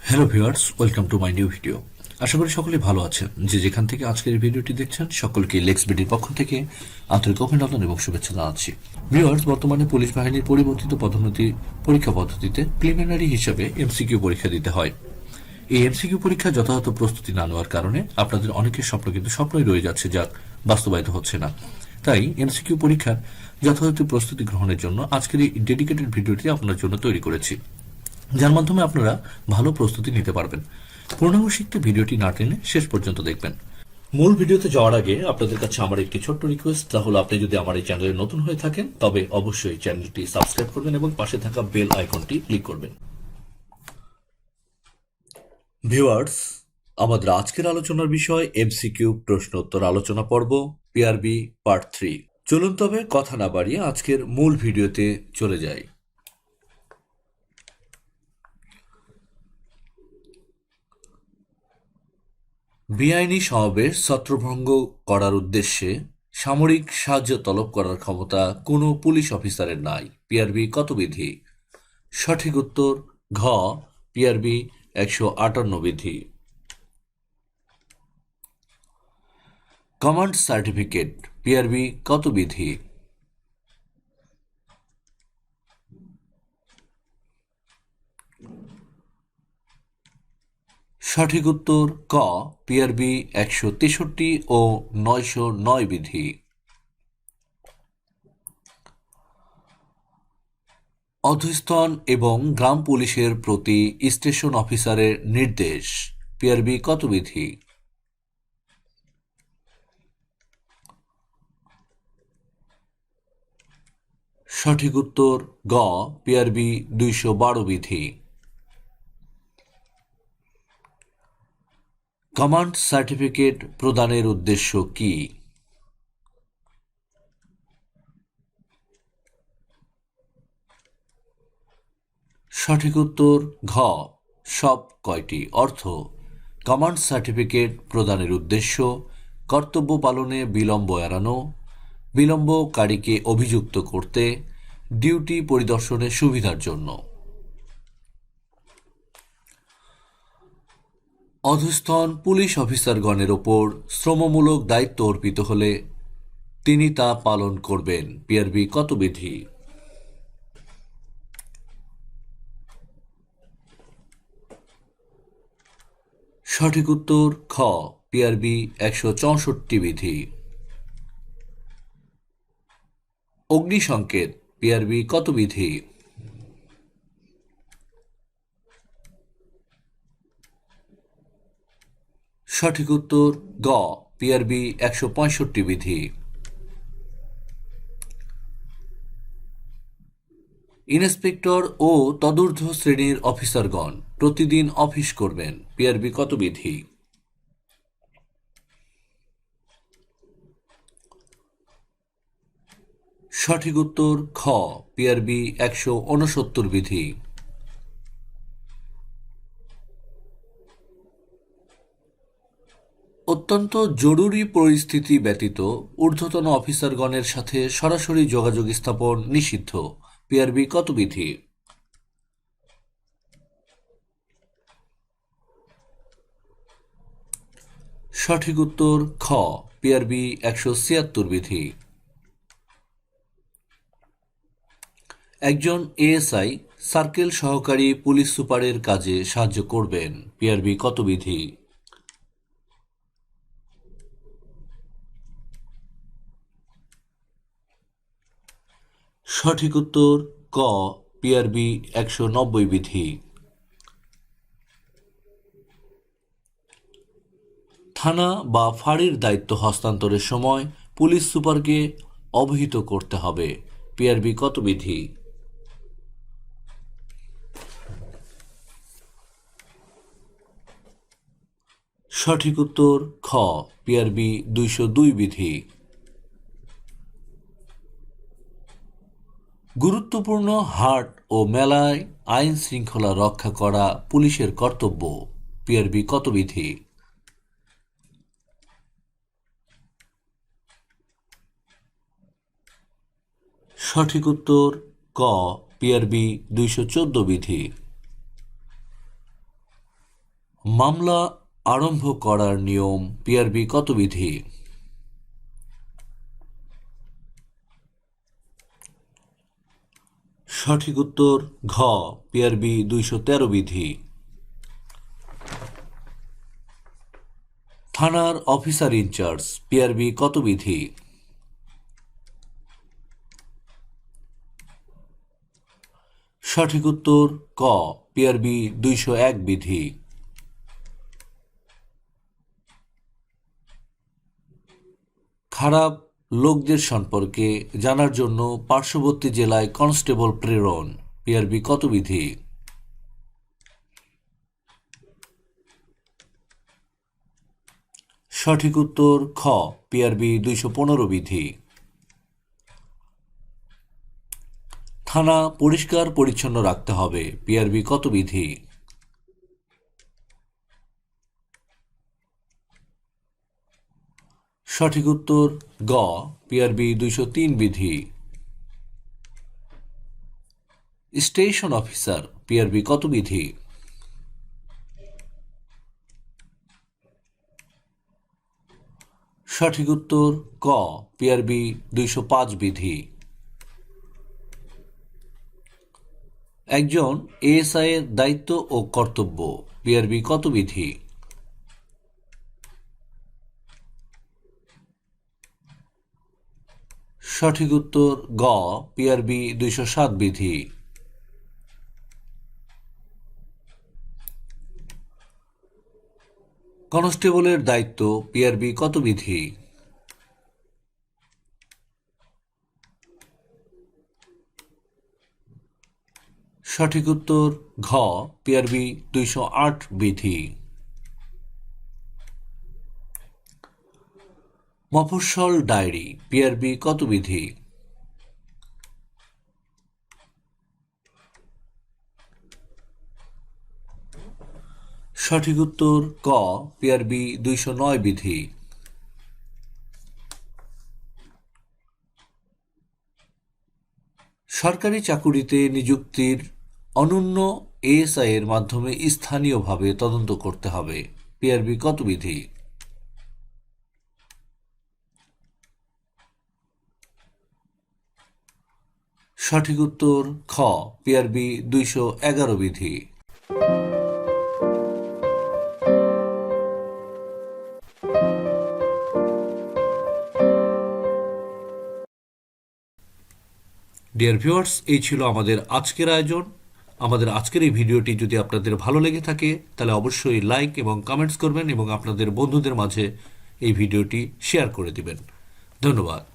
Hello viewers, welcome to my new video. আশা করি সকলে ভালো আছেন। যে যেখান থেকে আজকের এই ভিডিওটি দেখছেন সকলকে লেক্স বিডির পক্ষ থেকে আন্তরিক অভিনন্দন এবং শুভেচ্ছা জানাচ্ছি। ভিউয়ার্স, বর্তমানে পুলিশ বাহিনীর পরিবর্তিত পদোন্নতি পরীক্ষা পদ্ধতিতে প্রিলিমিনারি হিসাবে এমসিকিউ পরীক্ষা দিতে হয়। এই এমসিকিউ পরীক্ষা যথাযথ প্রস্তুতি না নেওয়ার কারণে আপনাদের অনেকের স্বপ্ন কিন্তু স্বপ্নই রয়ে যাচ্ছে, যা বাস্তবায়িত হচ্ছে না। তাই এমসিকিউ পরীক্ষার যথাযথ প্রস্তুতি গ্রহণের জন্য আজকের এই ডেডিকেটেড ভিডিওটি আপনার জন্য তৈরি করেছি, যার মাধ্যমে আপনারা ভালো প্রস্তুতি নিতে পারবেন। পূর্ণাঙ্গ শিখতে ভিডিওটি না টেনে শেষ পর্যন্ত দেখবেন। মূল ভিডিওতে যাওয়ার আগে আপনাদের কাছে আমার একটি ছোট্ট রিকোয়েস্ট, তা হলো আপনি যদি আমার এই চ্যানেলে নতুন হয়ে থাকেন তবে অবশ্যই চ্যানেলটি সাবস্ক্রাইব করবেন এবং পাশে থাকা বেল আইকনটি ক্লিক করবেন। ভিউয়ার্স, আমাদের আজকের আলোচনার বিষয় এমসিকিউ প্রশ্নোত্তর আলোচনা পর্ব পিআরবি পার্ট 3। চলুন তবে কথা না বাড়িয়ে আজকের মূল ভিডিওতে চলে যাই। বেআইনি সমাবেশ ছত্রভঙ্গ করার উদ্দেশ্যে সামরিক সাহায্য তলব করার ক্ষমতা কোনো পুলিশ অফিসারের নাই। পিআরবি কত বিধি? সঠিক উত্তর ঘ, পিআরবি 158 বিধি। কমান্ড সার্টিফিকেট পিআরবি কত বিধি? সঠিক উত্তর ক, পিআরবি 163 ও 909 বিধি। অধস্তন এবং গ্রাম পুলিশের প্রতি স্টেশন অফিসারের নির্দেশ পিআরবি কত বিধি? সঠিক উত্তর গ, পিআরবি 212 বিধি। কমান্ড সার্টিফিকেট প্রদানের উদ্দেশ্য কি? সঠিক উত্তর ঘ, সব কয়টি। অর্থ, কমান্ড সার্টিফিকেট প্রদানের উদ্দেশ্য কর্তব্য পালনে বিলম্ব এড়ানো, বিলম্বকারীকে অভিযুক্ত করতে, ডিউটি পরিদর্শনের সুবিধার জন্য। অধস্তন পুলিশ অফিসারগণের ওপর শ্রমমূলক দায়িত্ব অর্পিত হলে তিনি তা পালন করবেন। পিআরবি কত বিধি? সঠিক উত্তর খ, পিআরবি 164 বিধি। অগ্নিসংকেত পিআরবি কত বিধি? সঠিক উত্তর গ, পিআরবি 165 বিধি। ইন্সপেক্টর ও তদূর্ধ্ব শ্রেণীর অফিসারগণ প্রতিদিন অফিস করবেন। পিআরবি কত বিধি? সঠিক উত্তর খ, পিআরবি 169 বিধি। অত্যন্ত জরুরি পরিস্থিতি ব্যতীত ঊর্ধ্বতন অফিসারগণের সাথে সরাসরি যোগাযোগ স্থাপন নিষিদ্ধ। পিআরবি কত বিধি? সঠিক উত্তর খ, পিআরবি 176 বিধি। একজন এএসআই সার্কেল সহকারী পুলিশ সুপারের কাজে সাহায্য করবেন। পিআরবি কত বিধি? সঠিক উত্তর ক, পিআরবি 190 বিধি। থানা বা ফাঁড়ির দায়িত্ব হস্তান্তরের সময় পুলিশ সুপারকে অবহিত করতে হবে। পিআরবি কত বিধি? সঠিক উত্তর খ, পিআরবি 202 বিধি। গুরুত্বপূর্ণ হাট ও মেলায় আইন শৃঙ্খলা রক্ষা করা পুলিশের কর্তব্য। পিআরবি কত বিধি? সঠিক উত্তর ক, পিআরবি 214 বিধি। মামলা আরম্ভ করার নিয়ম পিআরবি কত বিধি? সঠিক উত্তর ঘ, পিআরবি 213 বিধি। থানার অফিসার ইনচার্জ পিআরবি কত বিধি? সঠিক উত্তর ক, পিআরবি 201 বিধি। খারাপ লোকদের সম্পর্কে জানার জন্য পার্শ্ববর্তী জেলায় কনস্টেবল প্রেরণ পিআরবি কত বিধি? সঠিক উত্তর খ, পিআরবি 215 বিধি। থানা পরিষ্কার পরিচ্ছন্ন রাখতে হবে পিআরবি কত বিধি? সঠিক উত্তর গ, পিআরবি 203 বিধি। স্টেশন অফিসার পিআরবি কত বিধি? সঠিক উত্তর ক, পিআরবি 205 বিধি। একজন এএসআই এর দায়িত্ব ও কর্তব্য পিআরবি কত বিধি? সঠিক উত্তর গ, পিআরবি 207 বিধি। কনস্টেবলের দায়িত্ব পিআরবি কত বিধি? সঠিক উত্তর ঘ, পিআরবি 208 বিধি। মফস্বল ডায়েরি পিআরবি কত বিধি? সঠিক উত্তর ক, পিআরবি 209 বিধি। সরকারি চাকুরিতে নিযুক্তির অনন্য এএসআই এর মাধ্যমে স্থানীয়ভাবে তদন্ত করতে হবে পিআরবি কত বিধি? সঠিক উত্তর খ, পিআরবি 211 বিধি। ডিয়ার ভিউয়ার্স, এই ছিল আমাদের আজকের আয়োজন। আমাদের আজকের এই ভিডিওটি যদি আপনাদের ভালো লেগে থাকে তাহলে অবশ্যই লাইক এবং কমেন্টস করবেন এবং আপনাদের বন্ধুদের মাঝে এই ভিডিওটি শেয়ার করে দিবেন। ধন্যবাদ।